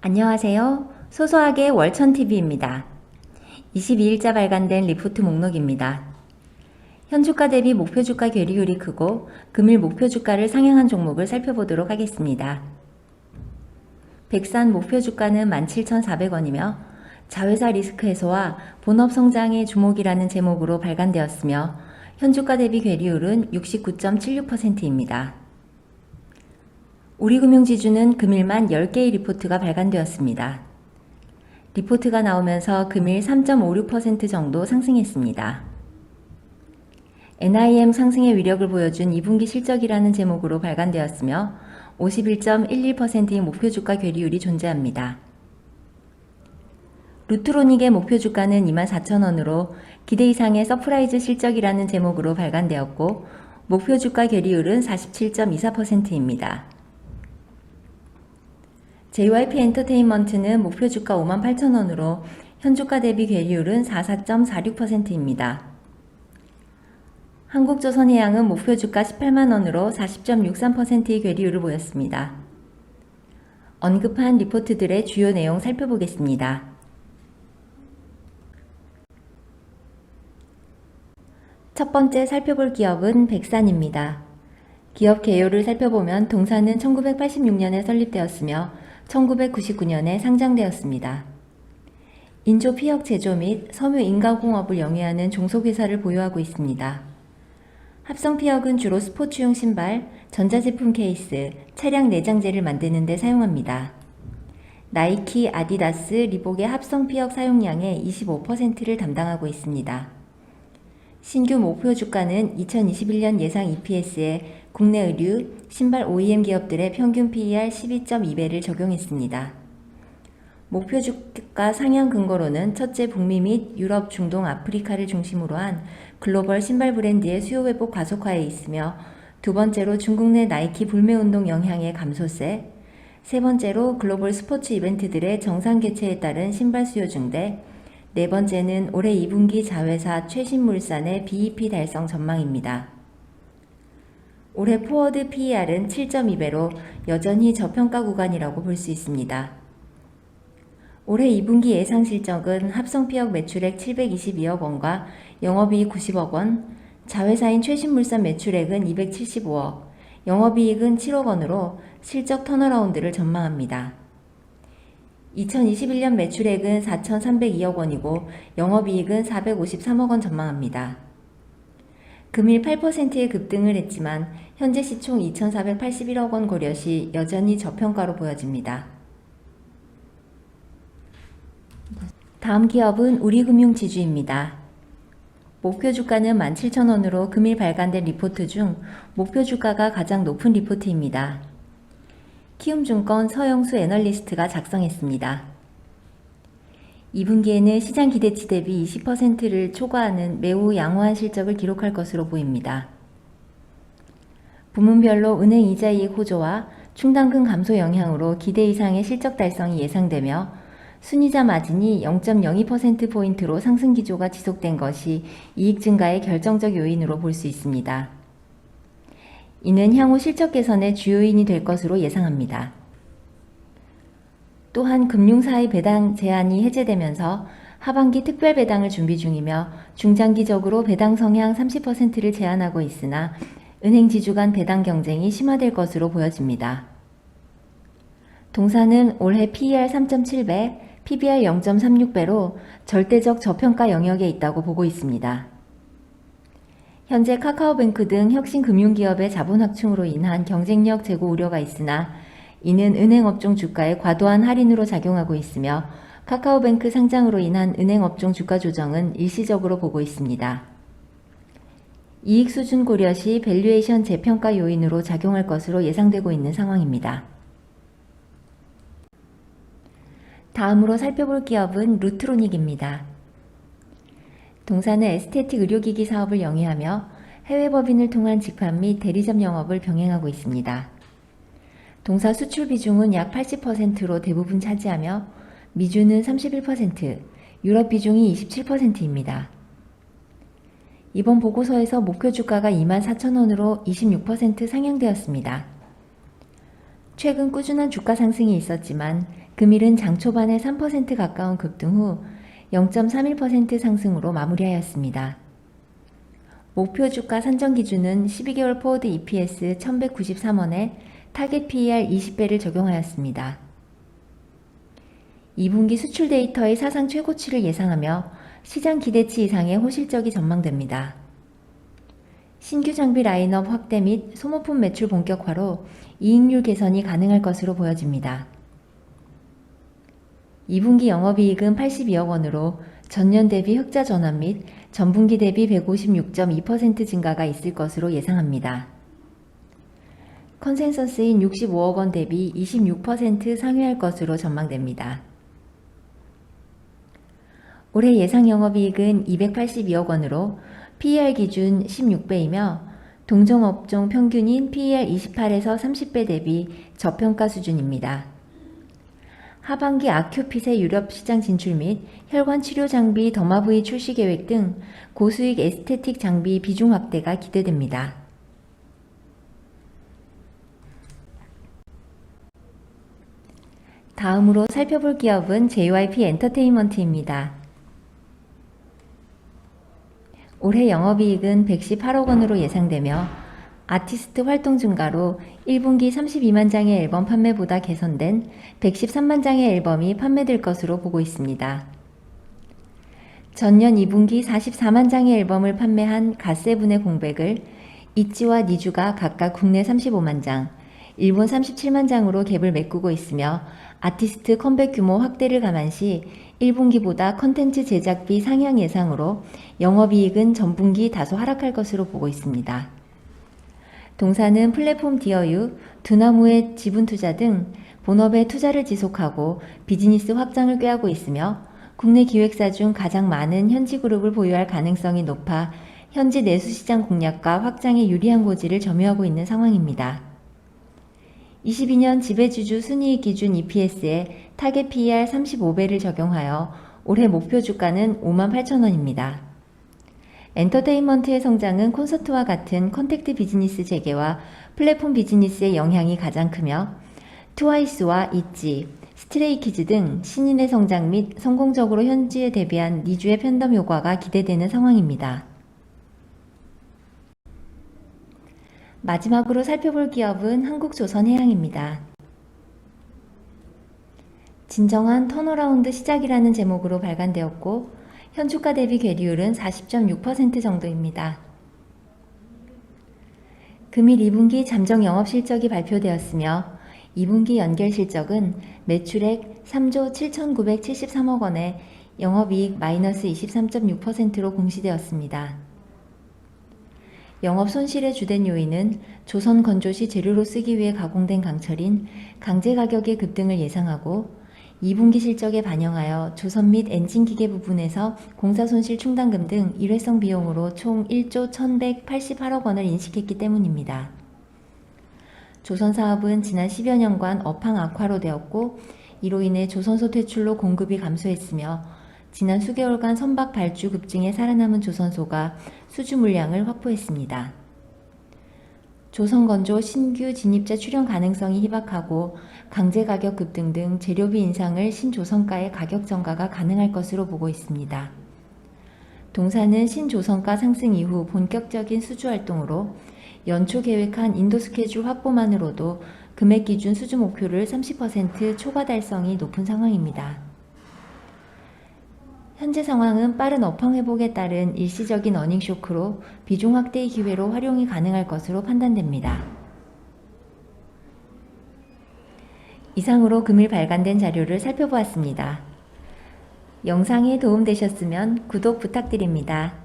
안녕하세요. 소소하게 월천TV입니다. 22일자 발간된 리포트 목록입니다. 현주가 대비 목표주가 괴리율이 크고 금일 목표주가를 상향한 종목을 살펴보도록 하겠습니다. 백산 목표주가는 17,400원이며 자회사 리스크 해소와 본업 성장의 주목이라는 제목으로 발간되었으며 현주가 대비 괴리율은 69.76%입니다. 우리금융지주는 금일만 10개의 리포트가 발간되었습니다. 리포트가 나오면서 금일 3.56% 정도 상승했습니다. NIM 상승의 위력을 보여준 2분기 실적이라는 제목으로 발간되었으며 51.11%의 목표주가 괴리율이 존재합니다. 루트로닉의 목표주가는 24,000원으로 기대 이상의 서프라이즈 실적이라는 제목으로 발간되었고 목표주가 괴리율은 47.24%입니다. JYP 엔터테인먼트는 목표주가 58,000원으로 현주가 대비 괴리율은 44.46%입니다. 한국조선해양은 목표주가 18만원으로 40.63%의 괴리율을 보였습니다. 언급한 리포트들의 주요 내용 살펴보겠습니다. 첫 번째 살펴볼 기업은 백산입니다. 기업 개요를 살펴보면 동사는 1986년에 설립되었으며 1999년에 상장되었습니다. 인조 피혁 제조 및 섬유 인가공업을 영위하는 종속회사를 보유하고 있습니다. 합성 피혁은 주로 스포츠용 신발, 전자제품 케이스, 차량 내장재를 만드는 데 사용합니다. 나이키, 아디다스, 리복의 합성 피혁 사용량의 25%를 담당하고 있습니다. 신규 목표 주가는 2021년 예상 EPS에 국내 의류, 신발 OEM 기업들의 평균 PER 12.2배를 적용했습니다. 목표 주가 상향 근거로는 첫째 북미 및 유럽, 중동, 아프리카를 중심으로 한 글로벌 신발 브랜드의 수요 회복 가속화에 있으며 두 번째로 중국 내 나이키 불매운동 영향의 감소세, 세 번째로 글로벌 스포츠 이벤트들의 정상 개최에 따른 신발 수요 증대, 네 번째는 올해 2분기 자회사 최신물산의 BEP 달성 전망입니다. 올해 포워드 PER은 7.2배로 여전히 저평가 구간이라고 볼 수 있습니다. 올해 2분기 예상 실적은 합성피혁 매출액 722억 원과 영업이익 90억 원, 자회사인 최신물산 매출액은 275억, 영업이익은 7억 원으로 실적 턴어라운드를 전망합니다. 2021년 매출액은 4,302억 원이고 영업이익은 453억 원 전망합니다. 금일 8%의 급등을 했지만 현재 시총 2,481억 원 고려시 여전히 저평가로 보여집니다. 다음 기업은 우리금융지주입니다. 목표 주가는 17,000원으로 금일 발간된 리포트 중 목표 주가가 가장 높은 리포트입니다. 키움증권 서영수 애널리스트가 작성했습니다. 2분기에는 시장 기대치 대비 20%를 초과하는 매우 양호한 실적을 기록할 것으로 보입니다. 부문별로 은행 이자이익 호조와 충당금 감소 영향으로 기대 이상의 실적 달성이 예상되며 순이자 마진이 0.02%포인트로 상승 기조가 지속된 것이 이익 증가의 결정적 요인으로 볼 수 있습니다. 이는 향후 실적 개선의 주요인이 될 것으로 예상합니다. 또한 금융사의 배당 제한이 해제되면서 하반기 특별 배당을 준비 중이며 중장기적으로 배당 성향 30%를 제한하고 있으나 은행 지주 간 배당 경쟁이 심화될 것으로 보여집니다. 동사는 올해 PER 3.7배, PBR 0.36배로 절대적 저평가 영역에 있다고 보고 있습니다. 현재 카카오뱅크 등 혁신 금융기업의 자본 확충으로 인한 경쟁력 제고 우려가 있으나 이는 은행업종 주가의 과도한 할인으로 작용하고 있으며 카카오뱅크 상장으로 인한 은행업종 주가 조정은 일시적으로 보고 있습니다. 이익 수준 고려 시 밸류에이션 재평가 요인으로 작용할 것으로 예상되고 있는 상황입니다. 다음으로 살펴볼 기업은 루트로닉입니다. 동사는 에스테틱 의료기기 사업을 영위하며 해외 법인을 통한 직판 및 대리점 영업을 병행하고 있습니다. 동사 수출 비중은 약 80%로 대부분 차지하며 미주는 31%, 유럽 비중이 27%입니다. 이번 보고서에서 목표 주가가 24,000원으로 26% 상향되었습니다. 최근 꾸준한 주가 상승이 있었지만 금일은 장 초반에 3% 가까운 급등 후 0.31% 상승으로 마무리하였습니다. 목표 주가 산정 기준은 12개월 포워드 EPS 1193원에 타겟 PER 20배를 적용하였습니다. 2분기 수출 데이터의 사상 최고치를 예상하며 시장 기대치 이상의 호실적이 전망됩니다. 신규 장비 라인업 확대 및 소모품 매출 본격화로 이익률 개선이 가능할 것으로 보여집니다. 2분기 영업이익은 82억 원으로 전년 대비 흑자 전환 및 전분기 대비 156.2% 증가가 있을 것으로 예상합니다. 컨센서스인 65억 원 대비 26% 상회할 것으로 전망됩니다. 올해 예상 영업이익은 282억 원으로 PER 기준 16배이며 동종업종 평균인 PER 28에서 30배 대비 저평가 수준입니다. 하반기 아큐핏의 유럽 시장 진출 및 혈관 치료 장비 더마V 출시 계획 등 고수익 에스테틱 장비 비중 확대가 기대됩니다. 다음으로 살펴볼 기업은 JYP 엔터테인먼트입니다. 올해 영업이익은 118억 원으로 예상되며 아티스트 활동 증가로 1분기 32만 장의 앨범 판매보다 개선된 113만 장의 앨범이 판매될 것으로 보고 있습니다. 전년 2분기 44만 장의 앨범을 판매한 갓세븐의 공백을 있지와 니주가 각각 국내 35만 장, 일본 37만 장으로 갭을 메꾸고 있으며 아티스트 컴백 규모 확대를 감안시 1분기보다 컨텐츠 제작비 상향 예상으로 영업이익은 전분기 다소 하락할 것으로 보고 있습니다. 동사는 플랫폼 디어유, 두나무의 지분 투자 등 본업에 투자를 지속하고 비즈니스 확장을 꾀하고 있으며 국내 기획사 중 가장 많은 현지 그룹을 보유할 가능성이 높아 현지 내수 시장 공략과 확장에 유리한 고지를 점유하고 있는 상황입니다. 22년 지배주주 순이익 기준 EPS에 타겟 PER 35배를 적용하여 올해 목표 주가는 58,000원입니다. 엔터테인먼트의 성장은 콘서트와 같은 컨택트 비즈니스 재개와 플랫폼 비즈니스의 영향이 가장 크며 트와이스와 있지, 스트레이키즈 등 신인의 성장 및 성공적으로 현지에 대비한 니주의 팬덤 효과가 기대되는 상황입니다. 마지막으로 살펴볼 기업은 한국조선해양입니다. 진정한 턴어라운드 시작이라는 제목으로 발간되었고 현주가 대비 괴리율은 40.6% 정도입니다. 금일 2분기 잠정 영업실적이 발표되었으며 2분기 연결실적은 매출액 3조 7,973억 원에 영업이익 마이너스 23.6%로 공시되었습니다. 영업 손실의 주된 요인은 조선 건조 시 재료로 쓰기 위해 가공된 강철인 강제 가격의 급등을 예상하고 2분기 실적에 반영하여 조선 및 엔진 기계 부분에서 공사 손실 충당금 등 일회성 비용으로 총 1조 1,188억 원을 인식했기 때문입니다. 조선 사업은 지난 10여 년간 업황 악화로 되었고 이로 인해 조선소 퇴출로 공급이 감소했으며 지난 수개월간 선박 발주 급증에 살아남은 조선소가 수주 물량을 확보했습니다. 조선건조 신규 진입자 출현 가능성이 희박하고 강제 가격 급등 등 재료비 인상을 신조선가의 가격 전가가 가능할 것으로 보고 있습니다. 동사는 신조선가 상승 이후 본격적인 수주 활동으로 연초 계획한 인도 스케줄 확보만으로도 금액 기준 수주 목표를 30% 초과 달성이 높은 상황입니다. 현재 상황은 빠른 업황 회복에 따른 일시적인 어닝 쇼크로 비중 확대의 기회로 활용이 가능할 것으로 판단됩니다. 이상으로 금일 발간된 자료를 살펴보았습니다. 영상이 도움되셨으면 구독 부탁드립니다.